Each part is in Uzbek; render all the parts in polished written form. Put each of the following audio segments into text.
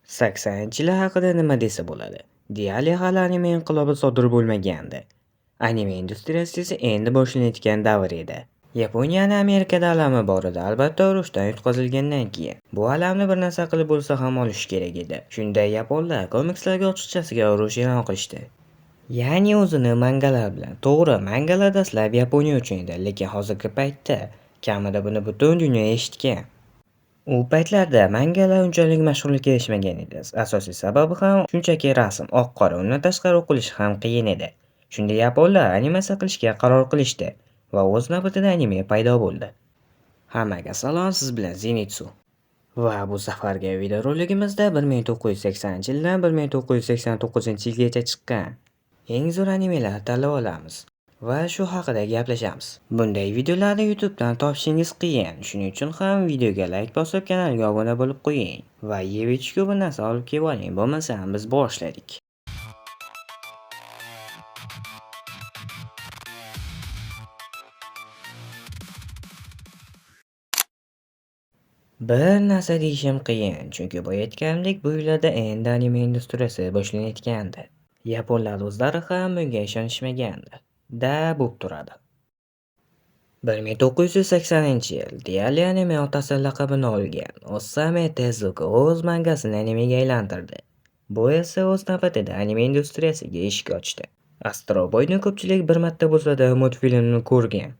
80-yillar haqida nima desa bo'ladi? Deyarli hali anime inqilobi sodir bo'lmagandi. Anime industriyasi esa endi boshlanayotgan davr edi. Yaponiyani Amerikada alami bor edi, albatta urushdan yutqazilgandan keyin. Bu alamni bir narsa qilib bo'lsa ham olish kerak edi. Shunda yaponlar komikslarga ochiqchasiga urush e'lon qilishdi. Ya'ni o'zini mangalar bilan. To'g'ri, mangalar dastlab Yaponiya uchun edi, lekin hozirgi paytda kamida buni butun dunyo eshitgan. U paytlarda mangalar unchalik mashhurlikka erishmagan edi. Asosiy sababi ham shunchaki rasm, oq-qora, undan tashqari o'qilishi ham qiyin edi. Shunda yaponlar animatsiya qilishga qaror qilishdi va o'z navbatida anime paydo bo'ldi. Hammaga salom, siz bilan Zenitsu. Va bu safargi videoroligimizda 1980-yildan 1989-yilgacha chiqqan eng zo'r animelar tanlab olamiz va shu haqida gaplashamiz. Bunday videolarni YouTubedan topishingiz qiyin. Shuning uchun ham videoga like bosib, kanalga obuna bo'lib qo'ying va yeb ichishga bir narsa olib kelib oling. Bo'lmasam biz boshladik. Bir narsa deyishim qiyin, chunki bu aytganimdek bu yillarda endi anime industriyasi boshlanayotgandi. Yaponlar o'zlari ham bunga ishonishmagandi. Bo'lib turadi. 1980-yil deyarli anime otasi laqabini olgan Osamu Tezuka o'z mangasini animega aylantirdi. Bu esa o'z navbatida anime industriyasiga eshik ochdi. Astro Boyni ko'pchilik bir marta bo'lsa-da multfilmni ko'rgan.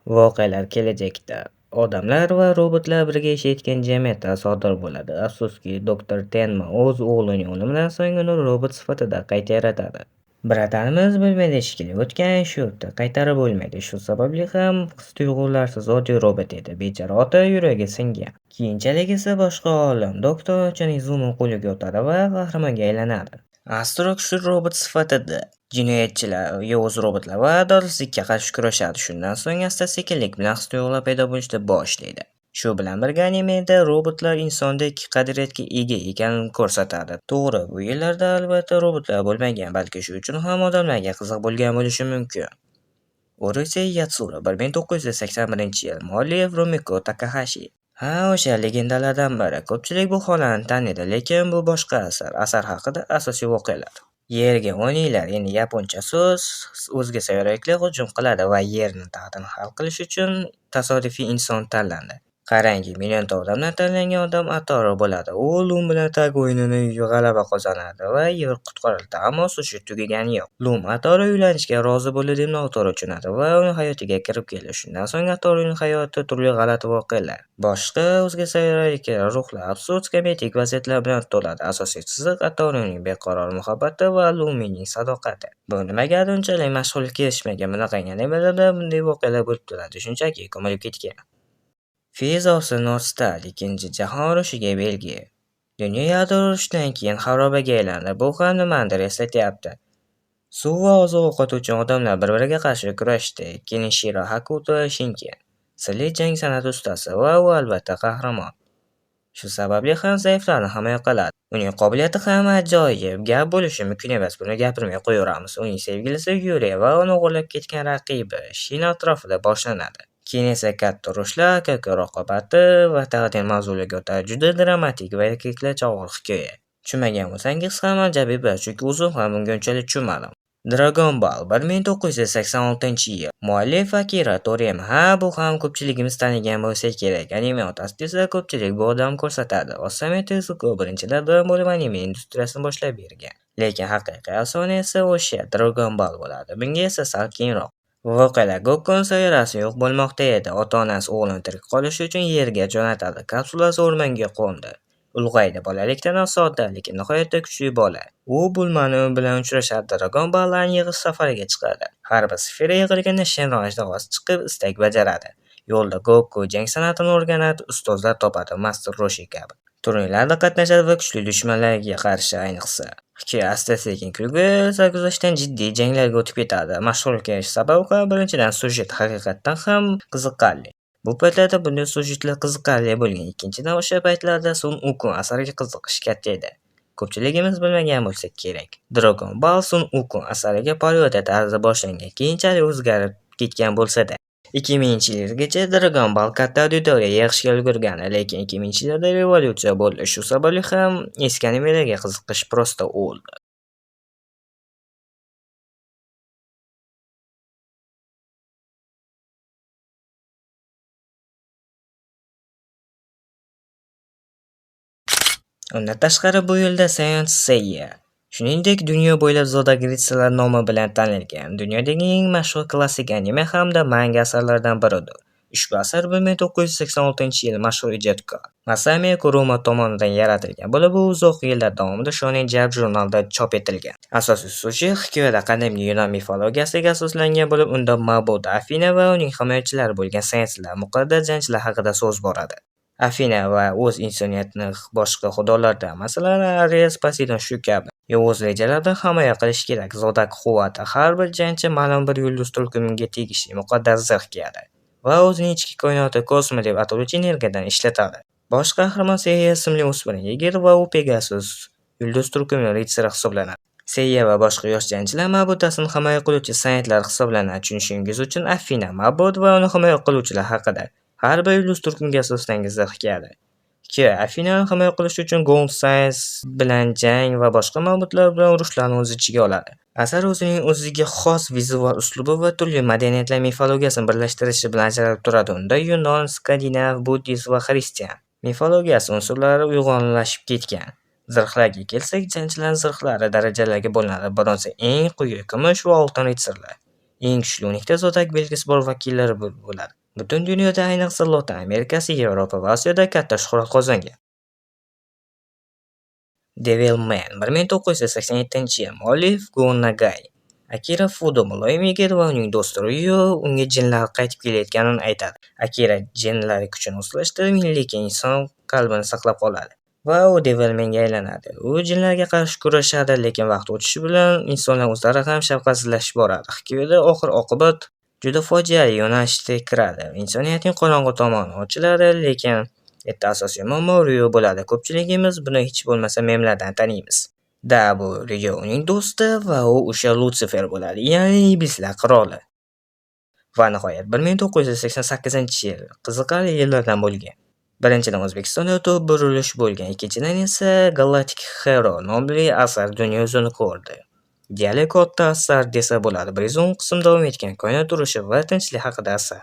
Voqealar kelajakda odamlar va robotlar birga yashayotgan jamiyatda sodir bo'ladi. Afsuski, Dr. Tenma o'z o'g'lining o'limidan so'ng uni robot sifatida qayta yaratadi. Bratanimiz bilmaydi shekilli, o'tgan shu yerda qaytarib bo'lmaydi. Shu sababli ham his-tuyg'ularsiz oddiy robot edi. Bechora ota yuragi singan. Keyinchalik esa boshqa olim Doktor Chanizumu qo'liga o'tadi va qahramonga aylanadi. Astro kuchli robot sifatida jinoyatchilar, yovuz robotlar va adolatsizlikka qarshi kurashadi. Shundan so'ng asta-sekinlik bilan his-tuyg'ular paydo bo'lishni boshlaydi. Shu bilan birga animeda robotlar insondek qadriyatga ega ekanini ko'rsatadi. To'g'ri, bu yillarda albatta robotlar bo'lmagan, balki shu uchun ham odamlarga qiziq bo'lgan bo'lishi mumkin. Urusei Yatsura 1981-yil, muallif Rumiko Takahashi. O'sha legendalardan biri. Ko'pchilik bu xonani taniydi, lekin bu boshqa asar. Asar haqida asosiy voqealar. Yerga oniylar, ya'ni yaponcha so'z, o'zga sayyoraliklar hujum qiladi va yerni taxtini hal qilish uchun tasodifiy inson tanlandi. Qarangki, millionta odamdan tanlangan odam Atoro bo'ladi. U Lum bilan tag o'yinini g'alaba qozonadi va yer qutqarildi, ammo sujet tugagani yo'q. Lum Atoro uylanishga rozi bo'ldi deb Noto'g'ri tushunadi va uning hayotiga kirib keladi. Shundan so'ng Atoroning hayoti turli g'alati voqealar, boshqa o'zga sayyoraliklar, ruhlar, absurd komediyik vaziyatlar bilan to'ladi. Asosiy chiziq Atoroning beqaror muhabbati va Lumining sadoqati. Bu nimagadir unchalik mashhurlikka erishmagan, bunaqangi animalarda bunday voqealar bo'lib turadi, shunchaki ko'milib ketgan. Phase of the North Star Ikkinchi jahon urushiga belgi. Dunyo yadro urushidan keyin xarobaga aylandi. Bu ham nimanidir eslatyapti. Suv va oziq-ovqat uchun odamlar bir-biriga qarshi kurashdi. Kenichiro Hakuto Shinken, sirli jang san'ati ustasi va u albatta qahramon. Shu sababli ham zaiflarni himoya qiladi. Uning qobiliyati ham ajoyib. Gap bo'lishi mumkin emas, buni gapirmay qo'yaveramiz. Uning sevgilisi Yuri va uni o'g'irlab ketgan raqibi Shin atrofida boshlanadi. Keyin esa katta urushlar, aka raqobati va taqdir mavzuliga o'tadi. Juda dramatik va erkaklarcha og'ir hikoya. Tushunmagan bo'lsangiz ham ajoyib, chunki o'zim ham bunga unchalik tushunmadim. Dragon Ball 1986-yil. Muallif Akira Toriyama. Bu ham ko'pchiligimiz tanigan bo'lsa kerak. Anime otasi esa ko'pchilik bu odam ko'rsatadi. Osamu Tezuka birinchilardan bo'lib anime industriyasini boshlab bergan. Lekin haqiqiy afsona esa o'sha Dragon Ball bo'ladi. Bunga esa sal keyinroq. Voqealar Gokuning sayyorasi yo'q bo'lmoqda edi. Ota-onasi o'g'lini tirik qolishi uchun yerga jo'natadi. Kapsulasi o'rmonga qo'ndi. Ulg'aydi, bolalikdan sodda, lekin nihoyatda kuchli bola. U Bulmani bilan uchrashadi, Dragon Ball'larni yig'ish safariga chiqadi. Har bir sfera yig'ilganda Shenron ajdavosi chiqib istak bajaradi. Yo'lda Goku jang san'atini o'rganadi, ustozlar topadi, Master Roshi kabi. Turnirlarda qatnashadi va kuchli dushmanlarga qarshi ayniqsa asta-sekin kulgi sarguzashtdan jiddiy janglarga o'tib ketadi. Mashhurlikka erishish sababi ham birinchidan sujet haqiqatdan ham qiziqarli. Bu paytlarda bunday sujetlar qiziqarli bo'lgan. Ikkinchidan o'sha paytlarda Sun Ukun asariga qiziqish katta edi. Ko'pchiligimiz bilmagan bo'lsa kerak. Dragon Ball Sun Ukun asariga parodiya tarzida boshlangan, keyinchalik o'zgarib ketgan bo'lsa-da, 2000-yilgacha Dragon Ball katta auditoriya yig'ishga ulgurgan, lekin 2000-yillarda revolyutsiya bo'ldi. Shu sababli ham eski animelarga qiziqish prosta o'ldi. Undan tashqari bu yilda Saint Seiya, shuningdek dunyo bo'ylab Zodagritsalar nomi bilan tanilgan dunyodagi eng mashhur klassik anime hamda manga asarlaridan biridir. Ushbu asar 1986-yil mashhur ijodkor Masami Kuruma tomonidan yaratilgan bo'lib, u uzoq yillar davomida Shonen Jump jurnalida chop etilgan. Asosiy syujet hikoyada qadimgi Yunon mifologiyasiga asoslangan bo'lib, unda ma'bud Afina va uning himoyachilari bo'lgan saintlar, muqaddas jangchilar haqida so'z boradi. Afina va o'z insoniyatini boshqa xudolardan, masalan, Ares, Poseidon shu kabi yovuz rejalardan himoya qilish kerak. Zodak quvvati har bir jangchi ma'lum bir yulduz tulqumiga tegishli muqaddas zirh kiyadi va o'zining ichki koinoti kosmo deb ataluvchi energiyadan ishlatadi. Bosh qahramon Seiya ismli o'smir yigit va u Pegasus yulduz tulqumining ritsari hisoblanadi. Seiya va boshqa yosh jangchilar ma'budasini himoya qiluvchi saintlar hisoblanadi. Tushunishingiz uchun Afina ma'bud va uni himoya qiluvchilar haqida har bir yulduz tulqumiga asoslangan zirh kiyadi. Afinani himoya qilish uchun Gold Saint bilan jang va boshqa ma'budlar bilan urushlarni o'z ichiga oladi. Asar o'zining o'ziga xos vizual uslubi va turli madaniyatlar mifologiyasini birlashtirishi bilan ajralib turadi. Unda Yunon, Skandinav, buddist va xristian mifologiyasi unsurlari uyg'unlashib ketgan. Zirhlarga kelsak, jangchilar zirhlari darajalarga bo'linadi. Bronza eng quyi, kumush va oltin ritsarlar eng kuchli 10 ta zodak belgisi bor vakillari bo'ladi. Butun dunyoda, ayniqsa Lotin Amerikasi, Yevropa va Osiyoda katta shuhrat qozongan. Devilman 1987-yil muallif Go Nagai, Akira Fudo muloyim yigit va uning do'sti Ryo unga jinlar qaytib kelayotganini aytadi. Akira jinlar kuchini o'zlashtirib, lekin inson qalbini saqlab qoladi va u Devilmanga aylanadi. U jinlarga qarshi kurashadi, lekin vaqt o'tishi bilan insonlar o'zlari ham shafqatsizlashib boradi. Hikoyada oxir-oqibat juda fojiali yo'nalishga kiradi. Insoniyatning qorong'u tomoni ochiladi, lekin yerda asosiy muammo Ryo bo'ladi. Ko'pchiligimiz buni hech bo'lmasa memlardan taniymiz. Bu Ryo uning do'sti va u o'sha Lutsifer bo'ladi, ya'ni iblislar qiroli. Va nihoyat 1988-yil qiziqarli yillardan bo'lgan. Birinchidan O'zbekistonda to'p burilish bo'lgan, ikkinchidan esa Galactic Hero nomli asar dunyo yuzini ko'rdi. Deyarli katta asar desa bo'ladi. 110 qism davom etgan koinot urushi va tinchlik haqida asar.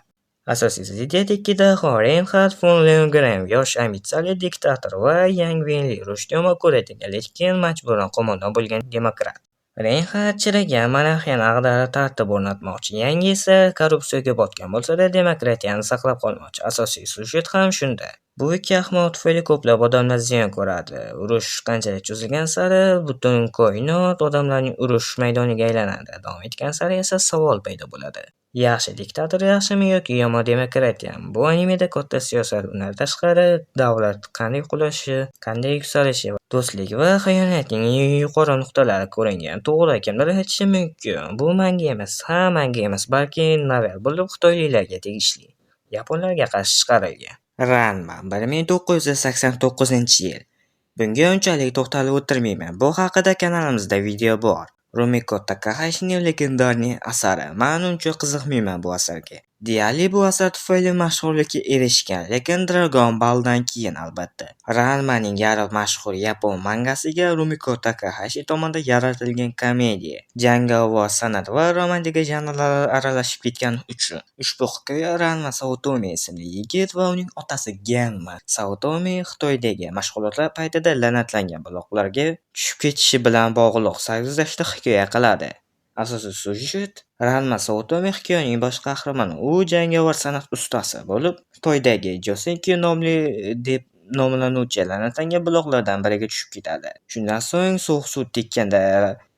Asosiy ziddiyat ikki daho Reinhard von Leogram, yosh ambitsiyali diktator va Yang Wenli, rushd yomon ko'radigan, lekin majburan qo'mondon bo'lgan demokrat. Reinhard chirigan monarxiyani ag'darib tartib o'rnatmoqchi, Yang esa korrupsiyaga botgan bo'lsa-da, demokratiyani saqlab qolmoqchi. Asosiy syujet ham shunda. Bu ikki ahmoq tufayli ko'plab odamlar ziyon ko'radi. Urush qanchalik cho'zilgan sari butun koinot odamlarning urush maydoniga aylanadi. Davom etgan sari esa savol paydo bo'ladi. Yaxshi diktator yaxshimi yoki yomon demokratiya? Bu animeda katta siyosat, undan tashqari davlat qanday qulashi, qanday yuksalishi, do'stlik va xiyonatning yuqori nuqtalari ko'ringan. To'g'ri, kimdir aytishi mumkin, bu manga emas, balki novel bo'lib xitoyliklarga tegishli, yaponlarga qarshi chiqarilgan. Ranma 1989-yil. Bunga unchalik to'xtalib o'tirmayman. Bu haqida kanalimizda video bor. Rumiko Takahashining legendarniy asari. Men uncha qiziqmayman bu asarga. Deyarli bu asar tufayli mashhurlikka erishgan, lekin Dragon Balldan keyin albatta. Ranmaning yarim mashhur yapon mangasiga Rumiko Takahashi tomonidan yaratilgan komediya, jangovar san'at va romantika janrlari aralashib ketgani uchun. Ushbu hikoya Ranma Saotome ismli yigit va uning otasi Genma Saotome Xitoydagi mashg'ulotlar paytida la'natlangan buloqlarga tushib ketishi bilan bog'liq sarguzashtda hikoya qiladi. Asosiy syujet Ranma Saotome hikoyaning bosh qahramoni. U jangovar san'at ustasi bo'lib, Xitoydagi Joseon nomli deb nomlanuvchi la'natlangan buloqlardan biriga tushib ketadi. Shundan so'ng sovuq suv tekkanda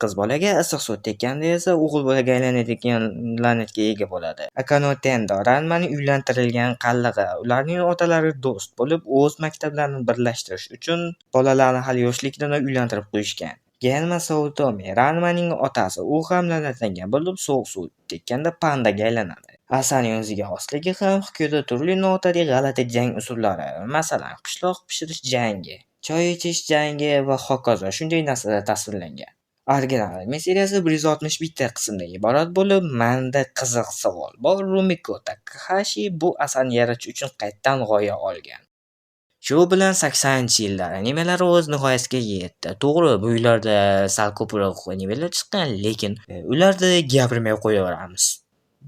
qiz bolaga, issiq suv tekkanda esa o'g'il bolaga aylanadigan la'natga ega bo'ladi. Akano Tendo Ranmaning uylantirilgan qallig'i. Ularning otalari do'st bo'lib, o'z maktablarini birlashtirish uchun bolalarni hali yoshligidan uylantirib qo'yishgan. Genma Saotome Ranmaning otasi, u ham la'natlangan bo'lib, sovuq suv tekkanda pandaga aylanadi. Asarning o'ziga xosligi ham hikoyada turli noodatiy g'alati jang usullari, masalan, qishloq pishirish jangi, choy ichish jangi va hokazo shunday narsalar tasvirlangan. Original seriyasi 161 ta qismdan iborat bo'lib, menda qiziq savol bor. Rumiko Takahashi bu asarni yaratish uchun qayerdan g'oya olgan? Shu bilan 80-yillar animelari o'z nihoyasiga yetdi. To'g'ri, bu yillarda sal ko'proq animelar chiqqan, lekin ularda gapirmay qo'yaveramiz.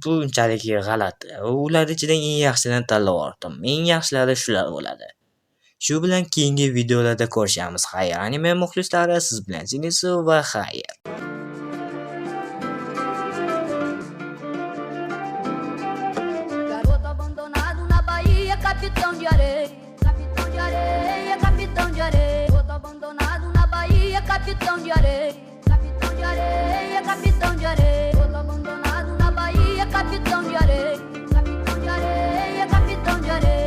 Bu unchalik g'alati. Ular ichidan eng yaxshilarini tanlab oldim. Eng yaxshilari shular bo'ladi. Shu bilan keyingi videolarda ko'rishamiz. Xayr, anime muxlislari, siz bilan Zinisu va xayr. Garoto abandonado na Bahia, capitão de areia. Capitão de areia, capitão de areia. Garoto abandonado na Bahia, capitão de areia. Capitão de areia, capitão de areia. Garoto abandonado na Bahia, capitão de areia. Capitão de areia, capitão de areia.